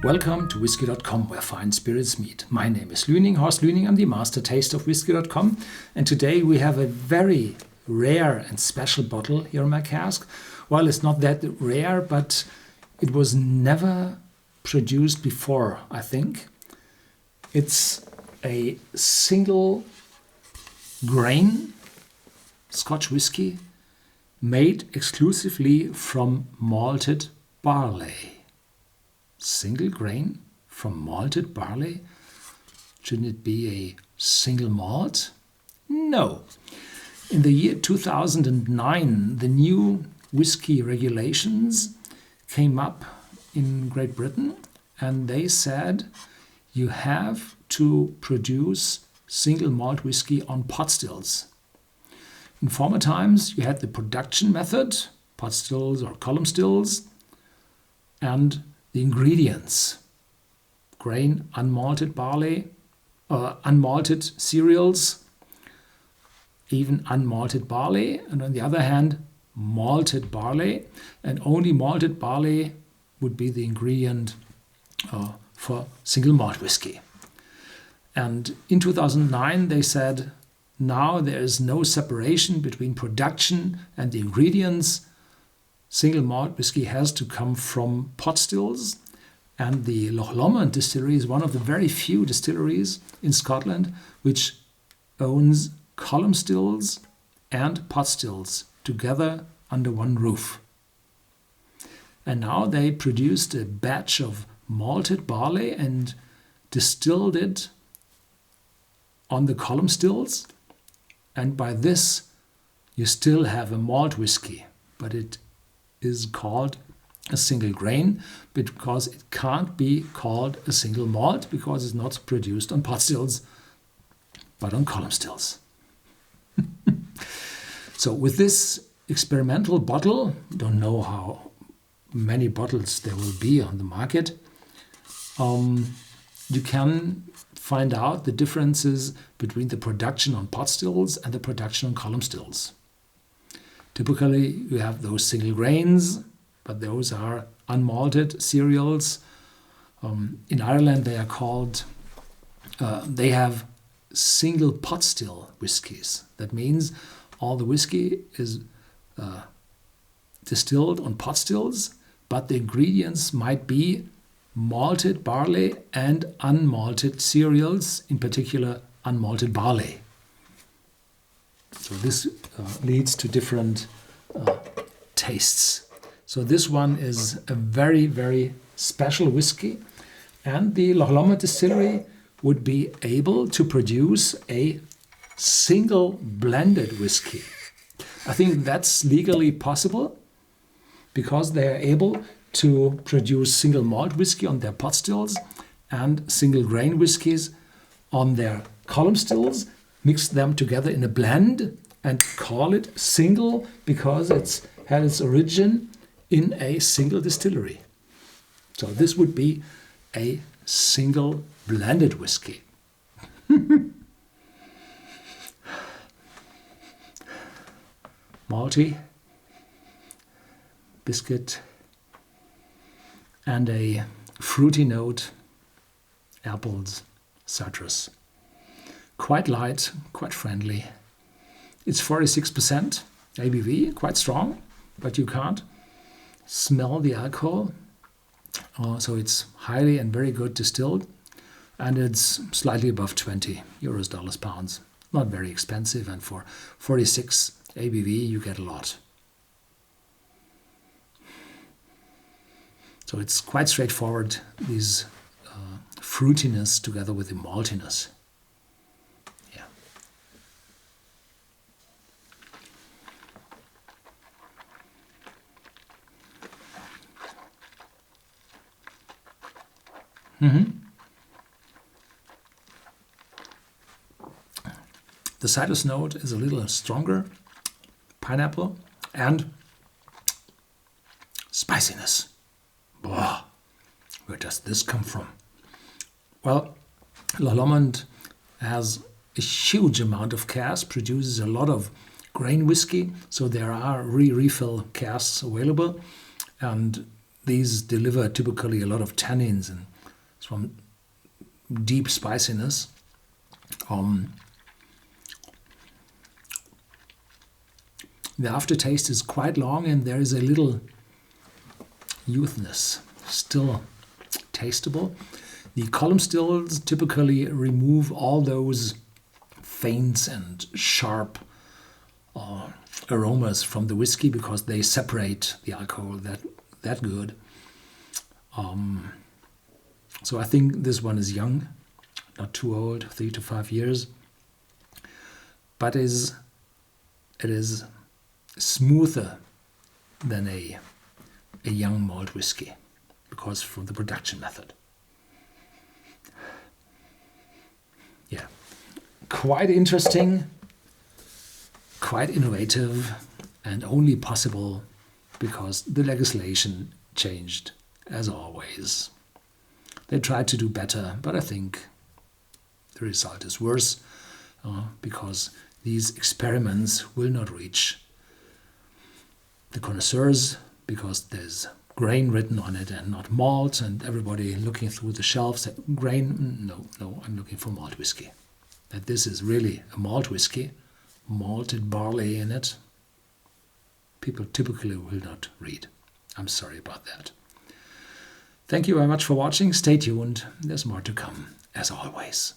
Welcome to Whisky.com, where fine spirits meet. My name is Horst Lüning. I'm the master taster of Whisky.com, and today we have a very rare and special bottle here in my cask. Well, it's not that rare, but it was never produced before, I think. It's a single grain Scotch whisky made exclusively from malted barley. Single grain from malted barley? Shouldn't it be a single malt? No. In the year 2009, the new whisky regulations came up in Great Britain, and they said you have to produce single malt whisky on pot stills. In former times, you had the production method, pot stills or column stills, and the ingredients: grain, unmalted barley, unmalted cereals, even unmalted barley, and on the other hand, malted barley, and only malted barley would be the ingredient for single malt whisky. And in 2009, they said, now there is no separation between production and the ingredients. Single malt whisky has to come from pot stills, and the Loch Lomond distillery is one of the very few distilleries in Scotland which owns column stills and pot stills together under one roof. And now they produced a batch of malted barley and distilled it on the column stills, and by this you still have a malt whisky, but it is called a single grain because it can't be called a single malt because it's not produced on pot stills but on column stills. So with this experimental bottle, don't know how many bottles there will be on the market, you can find out the differences between the production on pot stills and the production on column stills. Typically, you have those single grains, but those are unmalted cereals. In Ireland, they are called, they have single pot still whiskies. That means all the whiskey is distilled on pot stills, but the ingredients might be malted barley and unmalted cereals, in particular unmalted barley. So this leads to different tastes. So this one is a very, very special whiskey, and the Loch Lomond distillery would be able to produce a single blended whiskey. I think that's legally possible because they are able to produce single malt whiskey on their pot stills and single grain whiskies on their column stills, mix them together in a blend and call it single because it's had its origin in a single distillery. So this would be a single blended whiskey. Malty, biscuit, and a fruity note, apples, citrus. Quite light, quite friendly. It's 46% ABV, quite strong, but you can't smell the alcohol. So it's highly and very good distilled, and it's slightly above 20 euros, dollars, pounds. Not very expensive, and for 46 ABV you get a lot. So it's quite straightforward, these fruitiness together with the maltiness. Yeah. The citrus note is a little stronger, pineapple, and spiciness. Boah, where does this come from? Well, Loch Lomond has a huge amount of casks, produces a lot of grain whiskey, so there are refill casks available, and these deliver typically a lot of tannins and some deep spiciness. The aftertaste is quite long, and there is a little youthness still tasteable. The column stills typically remove all those faint and sharp aromas from the whiskey because they separate the alcohol that good. So I think this one is young, not too old, 3 to 5 years, but it is smoother than a young malt whiskey because from the production method. Yeah, quite interesting, quite innovative, and only possible because the legislation changed, as always. They tried to do better, but I think the result is worse because these experiments will not reach the connoisseurs because there's grain written on it and not malt, and everybody looking through the shelves said, grain, no, I'm looking for malt whiskey. That this is really a malt whiskey, malted barley in it, people typically will not read. I'm sorry about that. Thank you very much for watching. Stay tuned. There's more to come, as always.